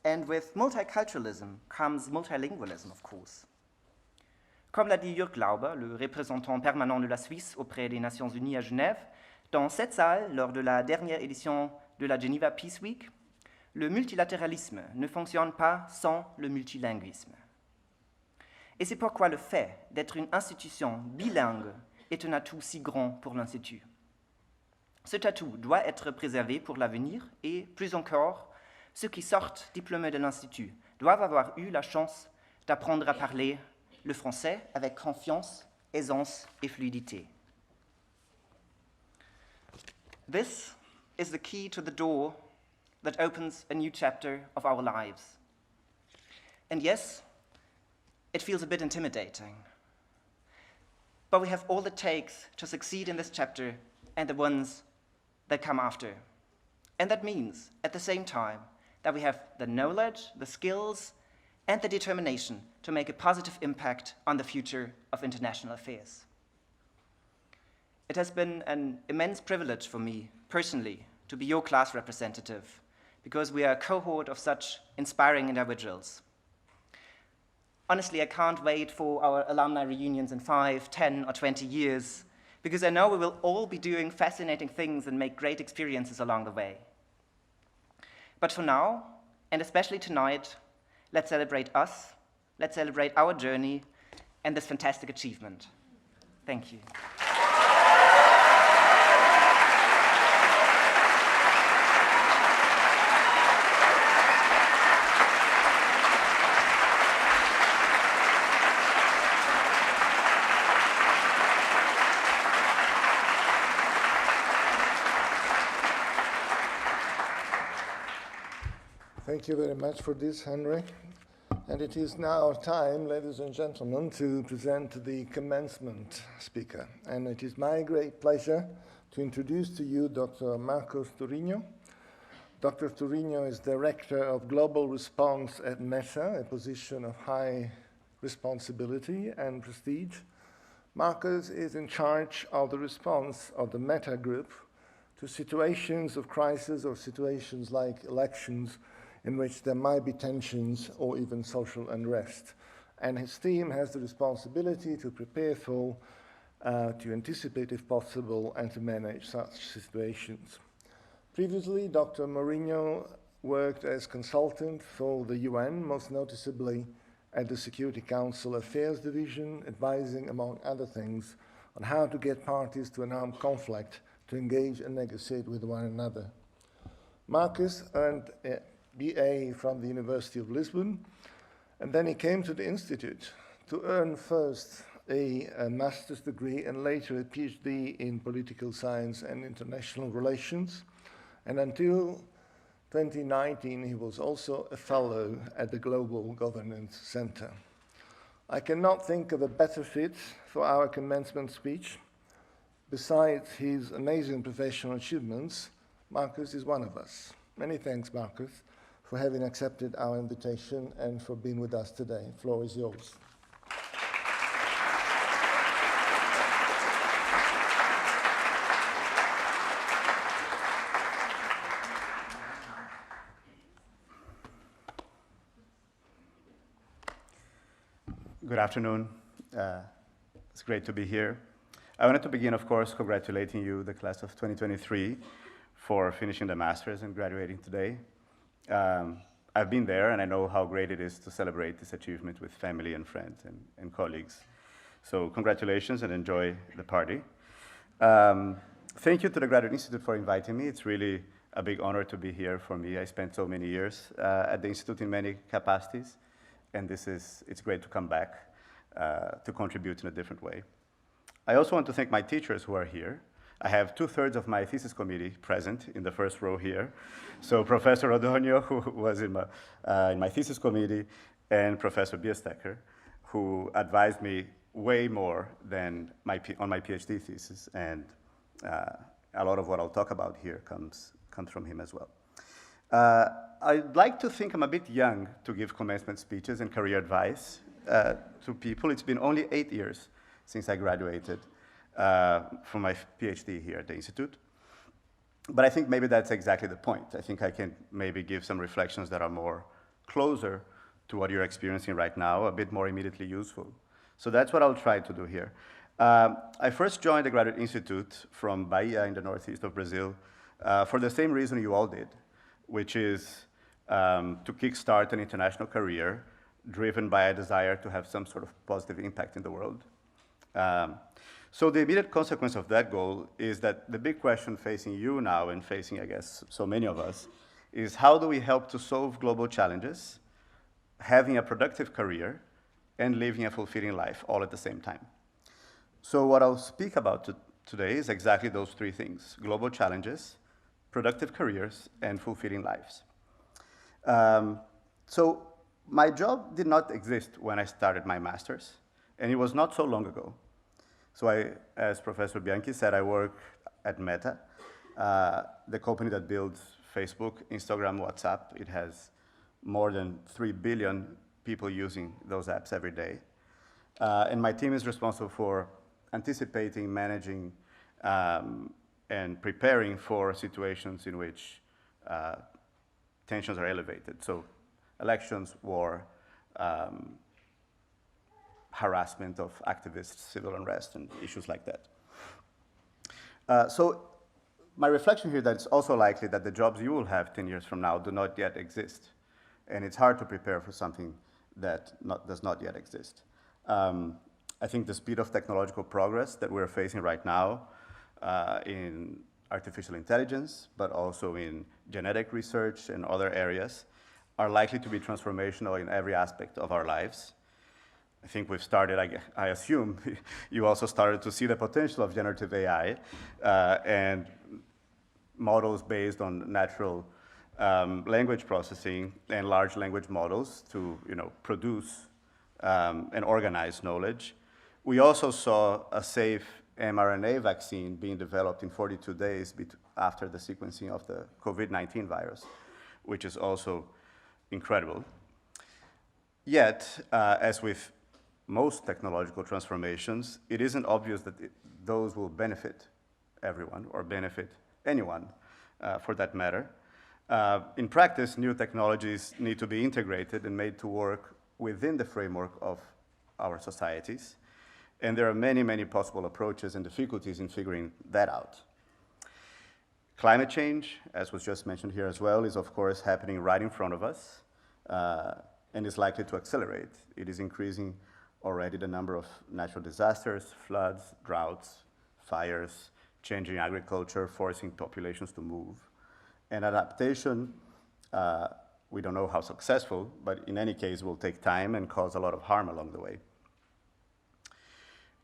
And with multiculturalism comes multilingualism, of course. Comme l'a dit Jörg Lauber, le représentant permanent de la Suisse auprès des Nations Unies à Genève, Dans cette salle, lors de la dernière édition de la Geneva Peace Week, le multilatéralisme ne fonctionne pas sans le multilinguisme. Et c'est pourquoi le fait d'être une institution bilingue est un atout si grand pour l'Institut. Cet atout doit être préservé pour l'avenir et, plus encore, ceux qui sortent diplômés de l'Institut doivent avoir eu la chance d'apprendre à parler le français avec confiance, aisance et fluidité. This is the key to the door that opens a new chapter of our lives. And yes, it feels a bit intimidating. But we have all it takes to succeed in this chapter and the ones that come after. And that means, at the same time, that we have the knowledge, the skills, and the determination to make a positive impact on the future of international affairs. It has been an immense privilege for me, personally, to be your class representative, because we are a cohort of such inspiring individuals. Honestly, I can't wait for our alumni reunions in 5, 10, or 20 years, because I know we will all be doing fascinating things and make great experiences along the way. But for now, and especially tonight, let's celebrate us, let's celebrate our journey, and this fantastic achievement. Thank you. Thank you very much for this, Henry. And it is now time, ladies and gentlemen, to present the commencement speaker. And it is my great pleasure to introduce to you Dr. Marcos Tourinho. Dr. Tourinho is Director of Global Response at Meta, a position of high responsibility and prestige. Marcos is in charge of the response of the Meta Group to situations of crisis or situations like elections in which there might be tensions or even social unrest. And his team has the responsibility to prepare for, to anticipate if possible, and to manage such situations. Previously, Dr. Mourinho worked as consultant for the UN, most noticeably at the Security Council Affairs Division, advising, among other things, on how to get parties to an armed conflict to engage and negotiate with one another. Marcus earned a BA from the University of Lisbon, and then he came to the Institute to earn first a master's degree and later a PhD in political science and international relations. And until 2019, he was also a fellow at the Global Governance Center. I cannot think of a better fit for our commencement speech. Besides his amazing professional achievements, Marcus is one of us. Many thanks, Marcus, for having accepted our invitation and for being with us today. The floor is yours. Good afternoon. It's great to be here. I wanted to begin, of course, congratulating you, the class of 2023, for finishing the master's and graduating today. I've been there, and I know how great it is to celebrate this achievement with family and friends and colleagues. So congratulations and enjoy the party. Thank you to the Graduate Institute for inviting me. It's really a big honor to be here for me. I spent so many years at the Institute in many capacities, and it's great to come back to contribute in a different way. I also want to thank my teachers who are here. I have 2/3 of my thesis committee present in the first row here. So Professor Rodonio, who was in my thesis committee, and Professor Biestecker, who advised me way more than on my PhD thesis. And a lot of what I'll talk about here comes from him as well. I'd like to think I'm a bit young to give commencement speeches and career advice to people. It's been only 8 years since I graduated from my PhD here at the Institute. But I think maybe that's exactly the point. I think I can maybe give some reflections that are more closer to what you're experiencing right now, a bit more immediately useful. So that's what I'll try to do here. I first joined the Graduate Institute from Bahia in the northeast of Brazil for the same reason you all did, which is to kickstart an international career driven by a desire to have some sort of positive impact in the world. So the immediate consequence of that goal is that the big question facing you now and facing, I guess, so many of us, is how do we help to solve global challenges, having a productive career, and living a fulfilling life all at the same time? So what I'll speak about today is exactly those three things: global challenges, productive careers, and fulfilling lives. So my job did not exist when I started my master's, and it was not so long ago. So as Professor Bianchi said, I work at Meta, the company that builds Facebook, Instagram, WhatsApp. It has more than 3 billion people using those apps every day. And my team is responsible for anticipating, managing, and preparing for situations in which tensions are elevated. So elections, war, harassment of activists, civil unrest, and issues like that. So my reflection here that it's also likely that the jobs you will have 10 years from now do not yet exist. And it's hard to prepare for something that does not yet exist. I think the speed of technological progress that we're facing right now in artificial intelligence, but also in genetic research and other areas, are likely to be transformational in every aspect of our lives. I think we've started, I assume, you also started to see the potential of generative AI and models based on natural language processing and large language models to produce and organize knowledge. We also saw a safe mRNA vaccine being developed in 42 days after the sequencing of the COVID-19 virus, which is also incredible. Yet, as with most technological transformations, it isn't obvious that those will benefit everyone or benefit anyone, for that matter. In practice, new technologies need to be integrated and made to work within the framework of our societies. And there are many, many possible approaches and difficulties in figuring that out. Climate change, as was just mentioned here as well, is of course happening right in front of us and is likely to accelerate. It is increasing already the number of natural disasters, floods, droughts, fires, changing agriculture, forcing populations to move. And adaptation, we don't know how successful, but in any case will take time and cause a lot of harm along the way.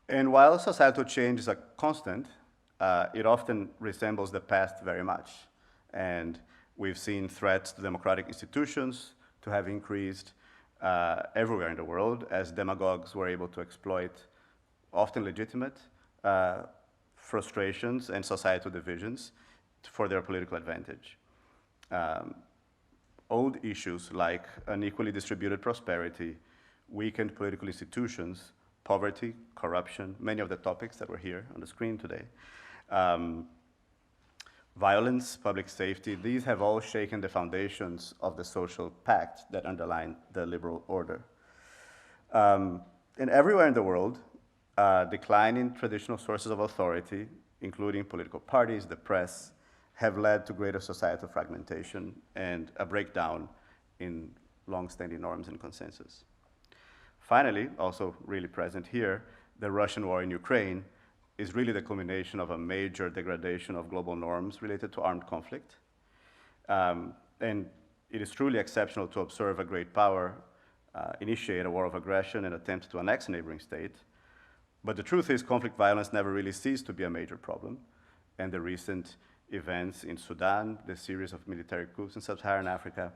And while societal change is a constant, it often resembles the past very much. And we've seen threats to democratic institutions to have increased everywhere in the world as demagogues were able to exploit often legitimate frustrations and societal divisions for their political advantage. Old issues like unequally distributed prosperity, weakened political institutions, poverty, corruption, many of the topics that were here on the screen today, violence, public safety, these have all shaken the foundations of the social pact that underline the liberal order. And everywhere in the world, decline in traditional sources of authority, including political parties, the press, have led to greater societal fragmentation and a breakdown in long-standing norms and consensus. Finally, also really present here, the Russian war in Ukraine is really the culmination of a major degradation of global norms related to armed conflict. And it is truly exceptional to observe a great power initiate a war of aggression and attempt to annex a neighboring state. But the truth is conflict violence never really ceased to be a major problem. And the recent events in Sudan, the series of military coups in sub-Saharan Africa,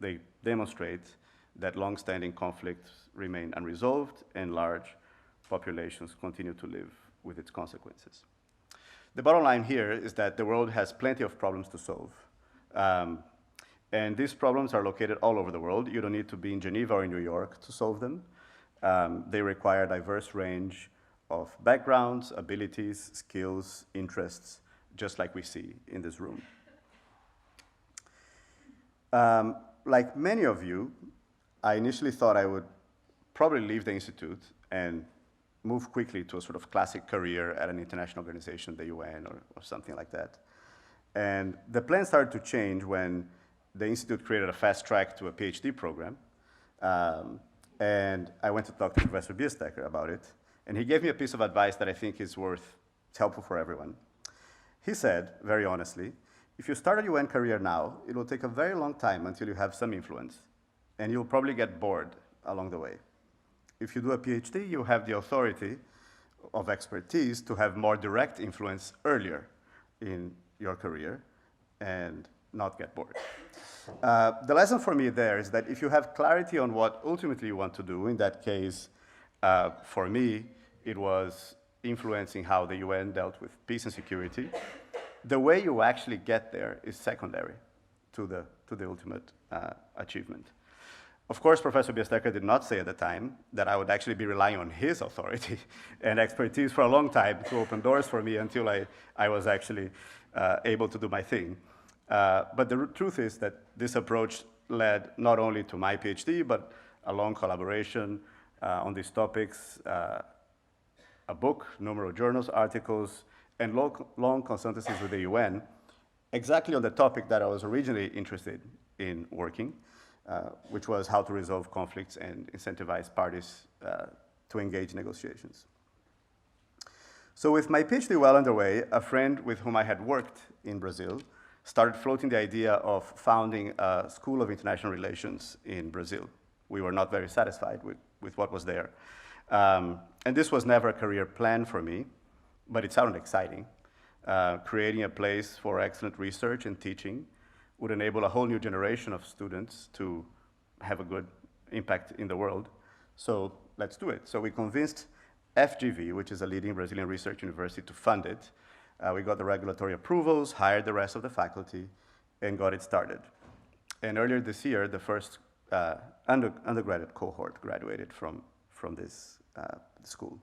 they demonstrate that long-standing conflicts remain unresolved and large populations continue to live with its consequences. The bottom line here is that the world has plenty of problems to solve. And these problems are located all over the world. You don't need to be in Geneva or in New York to solve them. They require a diverse range of backgrounds, abilities, skills, interests, just like we see in this room. Like many of you, I initially thought I would probably leave the Institute and move quickly to a sort of classic career at an international organization, the UN or something like that. And the plan started to change when the Institute created a fast track to a PhD program. And I went to talk to Professor Biestecker about it. And he gave me a piece of advice that I think is helpful for everyone. He said, very honestly, if you start a UN career now, it will take a very long time until you have some influence. And you'll probably get bored along the way. If you do a PhD, you have the authority of expertise to have more direct influence earlier in your career and not get bored. The lesson for me there is that if you have clarity on what ultimately you want to do, in that case, for me, it was influencing how the UN dealt with peace and security. The way you actually get there is secondary to the ultimate achievement. Of course, Professor Biestecker did not say at the time that I would actually be relying on his authority and expertise for a long time to open doors for me until I was actually able to do my thing. But the truth is that this approach led not only to my PhD, but a long collaboration on these topics, a book, numerous journals, articles, and long consultancies with the UN, exactly on the topic that I was originally interested in working, which was how to resolve conflicts and incentivize parties to engage in negotiations. So with my PhD well underway, a friend with whom I had worked in Brazil started floating the idea of founding a School of International Relations in Brazil. We were not very satisfied with what was there. And this was never a career plan for me, but it sounded exciting. Creating a place for excellent research and teaching would enable a whole new generation of students to have a good impact in the world. So let's do it. So we convinced FGV, which is a leading Brazilian research university, to fund it. We got the regulatory approvals, hired the rest of the faculty, and got it started. And earlier this year, the first undergraduate cohort graduated from this school.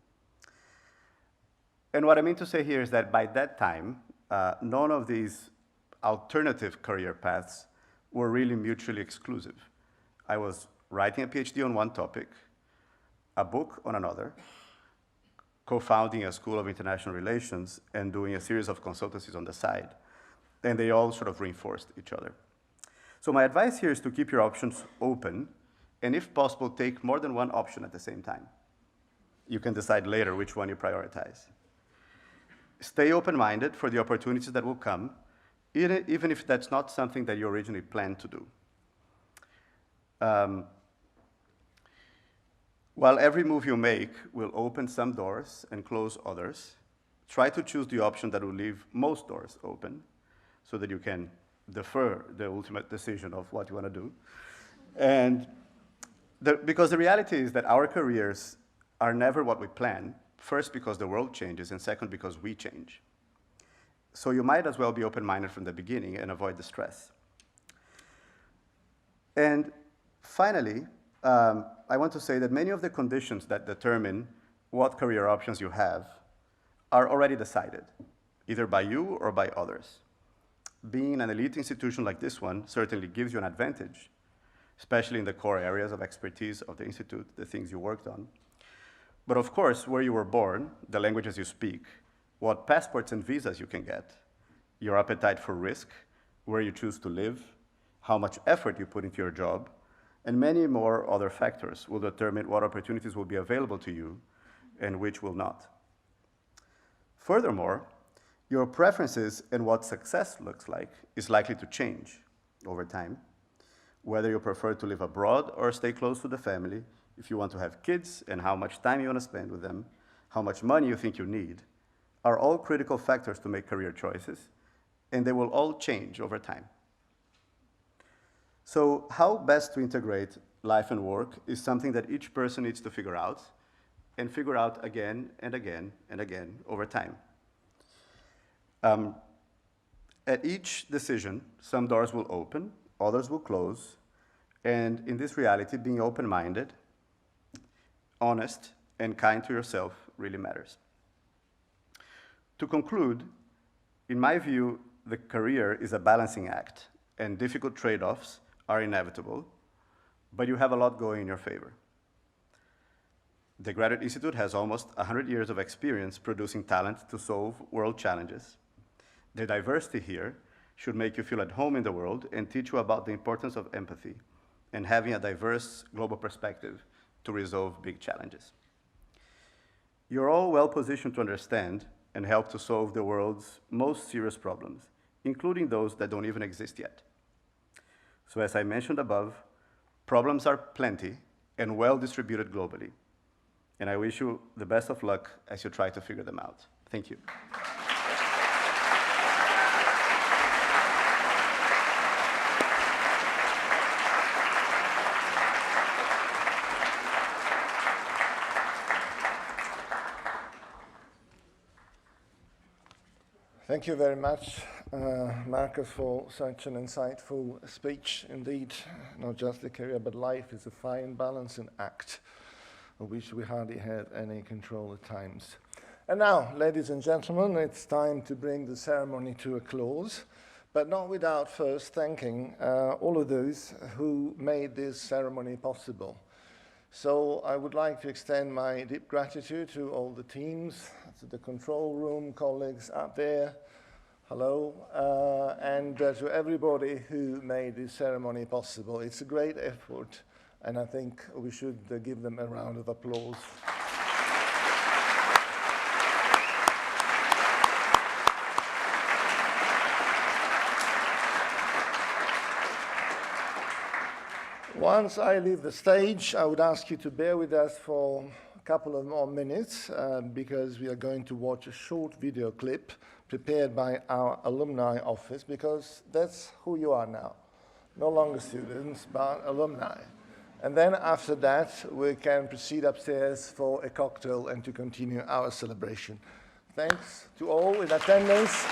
And what I mean to say here is that by that time, none of these alternative career paths were really mutually exclusive. I was writing a PhD on one topic, a book on another, co-founding a School of International Relations, and doing a series of consultancies on the side. And they all sort of reinforced each other. So my advice here is to keep your options open, and if possible, take more than one option at the same time. You can decide later which one you prioritize. Stay open-minded for the opportunities that will come, even if that's not something that you originally planned to do. While every move you make will open some doors and close others, try to choose the option that will leave most doors open so that you can defer the ultimate decision of what you want to do. And because the reality is that our careers are never what we plan, first because the world changes, and second because we change. So you might as well be open-minded from the beginning and avoid the stress. And finally, I want to say that many of the conditions that determine what career options you have are already decided, either by you or by others. Being an elite institution like this one certainly gives you an advantage, especially in the core areas of expertise of the Institute, the things you worked on. But of course, where you were born, the languages you speak, what passports and visas you can get, your appetite for risk, where you choose to live, how much effort you put into your job, and many more other factors will determine what opportunities will be available to you and which will not. Furthermore, your preferences and what success looks like is likely to change over time. Whether you prefer to live abroad or stay close to the family, if you want to have kids and how much time you want to spend with them, how much money you think you need, are all critical factors to make career choices, and they will all change over time. So how best to integrate life and work is something that each person needs to figure out, and figure out again and again and again over time. At each decision, some doors will open, others will close, and in this reality, being open-minded, honest, and kind to yourself really matters. To conclude, in my view, the career is a balancing act, and difficult trade-offs are inevitable, but you have a lot going in your favor. The Graduate Institute has almost 100 years of experience producing talent to solve world challenges. The diversity here should make you feel at home in the world and teach you about the importance of empathy and having a diverse global perspective to resolve big challenges. You're all well positioned to understand and help to solve the world's most serious problems, including those that don't even exist yet. So as I mentioned above, problems are plenty and well distributed globally. And I wish you the best of luck as you try to figure them out. Thank you. Thank you very much, Marcus, for such an insightful speech. Indeed, not just the career, but life is a fine balancing act of which we hardly have any control at times. And now, ladies and gentlemen, it's time to bring the ceremony to a close, but not without first thanking all of those who made this ceremony possible. So I would like to extend my deep gratitude to all the teams, to the control room colleagues up there, hello, and to everybody who made this ceremony possible. It's a great effort, and I think we should give them a round of applause. Once I leave the stage, I would ask you to bear with us for a couple of more minutes because we are going to watch a short video clip prepared by our alumni office, because that's who you are now. No longer students, but alumni. And then after that, we can proceed upstairs for a cocktail and to continue our celebration. Thanks to all in attendance.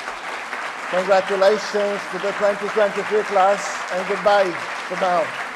Congratulations to the 2023 class, and goodbye for now.